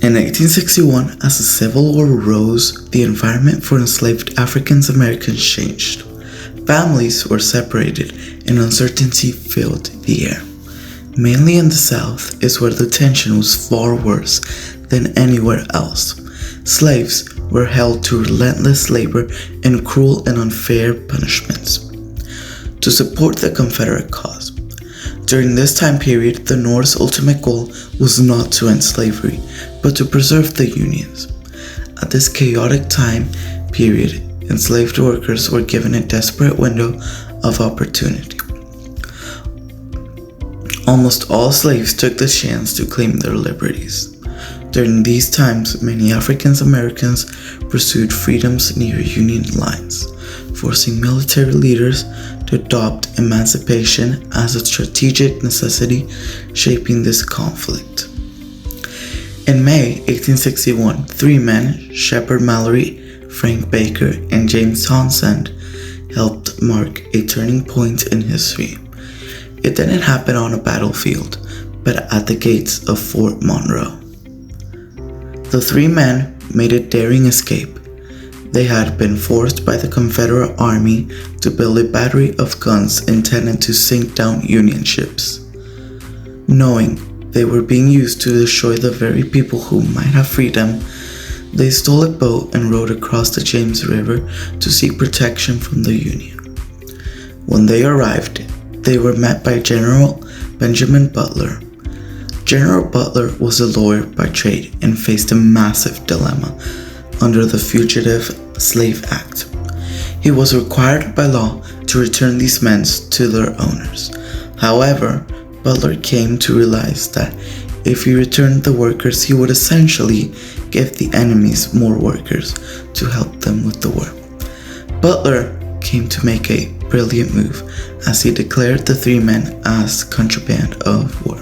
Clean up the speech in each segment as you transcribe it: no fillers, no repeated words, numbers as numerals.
In 1861, as the Civil War rose, the environment for enslaved African Americans changed. Families were separated and uncertainty filled the air. Mainly in the South is where the tension was far worse than anywhere else. Slaves were held to relentless labor and cruel and unfair punishments to support the Confederate cause. During this time period, the North's ultimate goal was not to end slavery, but to preserve the Unions. At this chaotic time period, enslaved workers were given a desperate window of opportunity. Almost all slaves took the chance to claim their liberties. During these times, many African Americans pursued freedoms near Union lines, forcing military leaders to adopt emancipation as a strategic necessity, shaping this conflict. In May 1861, three men, Shepard Mallory, Frank Baker, and James Townsend, helped mark a turning point in history. It didn't happen on a battlefield, but at the gates of Fort Monroe. The three men made a daring escape. They had been forced by the Confederate Army to build a battery of guns intended to sink down Union ships. Knowing they were being used to destroy the very people who might have freed them, they stole a boat and rowed across the James River to seek protection from the Union. When they arrived, they were met by General Benjamin Butler. General Butler was a lawyer by trade and faced a massive dilemma under the Fugitive Slave Act. He was required by law to return these men to their owners. However, Butler came to realize that if he returned the workers, he would essentially give the enemies more workers to help them with the war. Butler came to make a brilliant move as he declared the three men as contraband of war.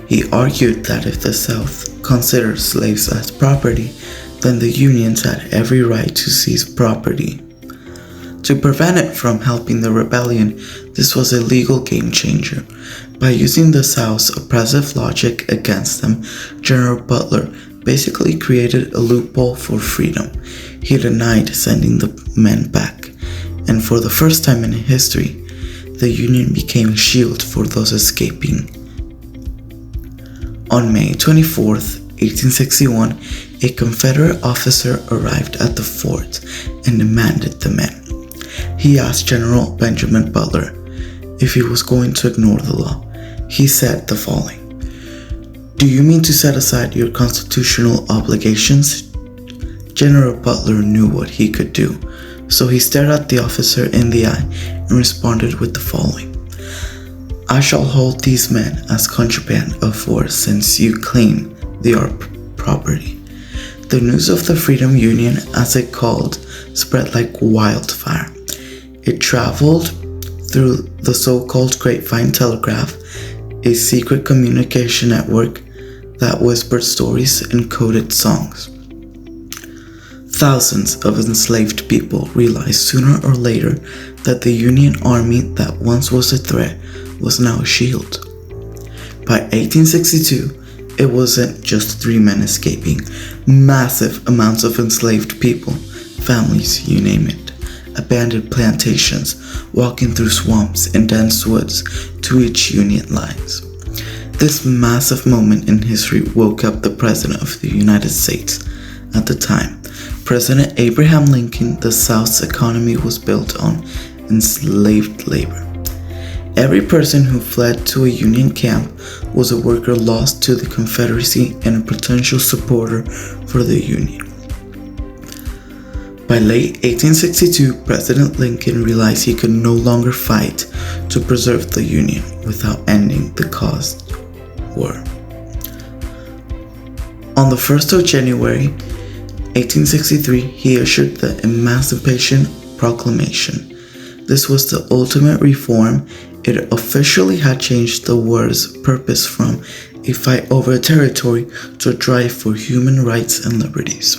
He argued that if the South considered slaves as property, then the Unions had every right to seize property. To prevent it from helping the rebellion, this was a legal game changer. By using the South's oppressive logic against them, General Butler basically created a loophole for freedom. He denied sending the men back, and for the first time in history, the Union became a shield for those escaping. On May 24, 1861, a Confederate officer arrived at the fort and demanded the men. He asked General Benjamin Butler if he was going to ignore the law. He said the following: "Do you mean to set aside your constitutional obligations?" General Butler knew what he could do, so he stared at the officer in the eye and responded with the following: "I shall hold these men as contraband of war since you claim they are property." The news of the Freedom Union, as it called, spread like wildfire. It traveled through the so-called Grapevine Telegraph, a secret communication network that whispered stories and coded songs. Thousands of enslaved people realized sooner or later that the Union Army that once was a threat was now a shield. By 1862, it wasn't just three men escaping. Massive amounts of enslaved people, families, you name it, abandoned plantations, walking through swamps and dense woods to reach Union lines. This massive moment in history woke up the President of the United States. At the time, President Abraham Lincoln. The South's economy was built on enslaved labor. Every person who fled to a Union camp was a worker lost to the Confederacy and a potential supporter for the Union. By late 1862, President Lincoln realized he could no longer fight to preserve the Union without ending the caused war. On the 1st of January 1863, he issued the Emancipation Proclamation. This was the ultimate reform. It officially had changed the war's purpose from a fight over territory to a drive for human rights and liberties.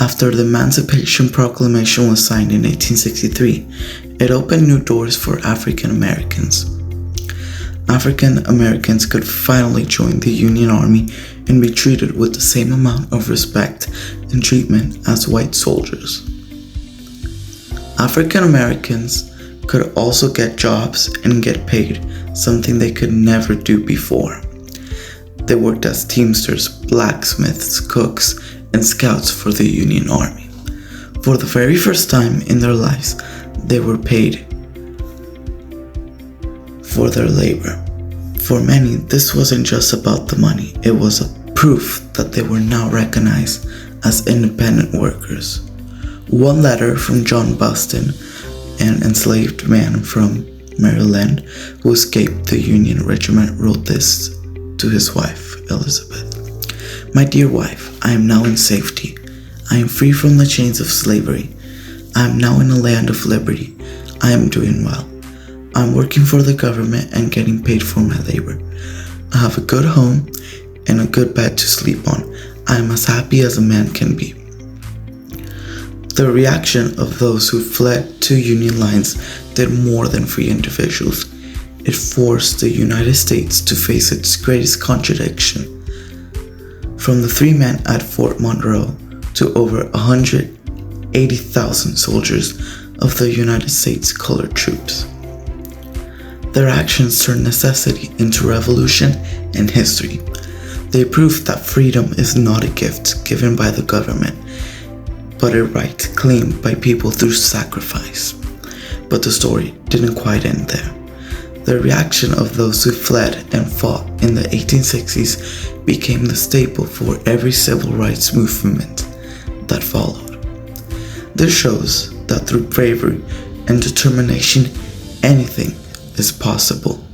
After the Emancipation Proclamation was signed in 1863, it opened new doors for African Americans. African Americans could finally join the Union Army and be treated with the same amount of respect and treatment as white soldiers. African Americans could also get jobs and get paid, something they could never do before. They worked as teamsters, blacksmiths, cooks, and scouts for the Union Army. For the very first time in their lives, they were paid for their labor. For many, this wasn't just about the money, it was a proof that they were now recognized as independent workers. One letter from John Buston, an enslaved man from Maryland who escaped the Union regiment, wrote this to his wife, Elizabeth. "My dear wife, I am now in safety. I am free from the chains of slavery. I am now in a land of liberty. I am doing well. I am working for the government and getting paid for my labor. I have a good home and a good bed to sleep on. I am as happy as a man can be." The reaction of those who fled to Union lines did more than free individuals. It forced the United States to face its greatest contradiction. From the 3 men at Fort Monroe to over 180,000 soldiers of the United States colored troops. Their actions turned necessity into revolution and history. They proved that freedom is not a gift given by the government, but a right claimed by people through sacrifice. But the story didn't quite end there. The reaction of those who fled and fought in the 1860s became the staple for every civil rights movement that followed. This shows that through bravery and determination, anything is possible.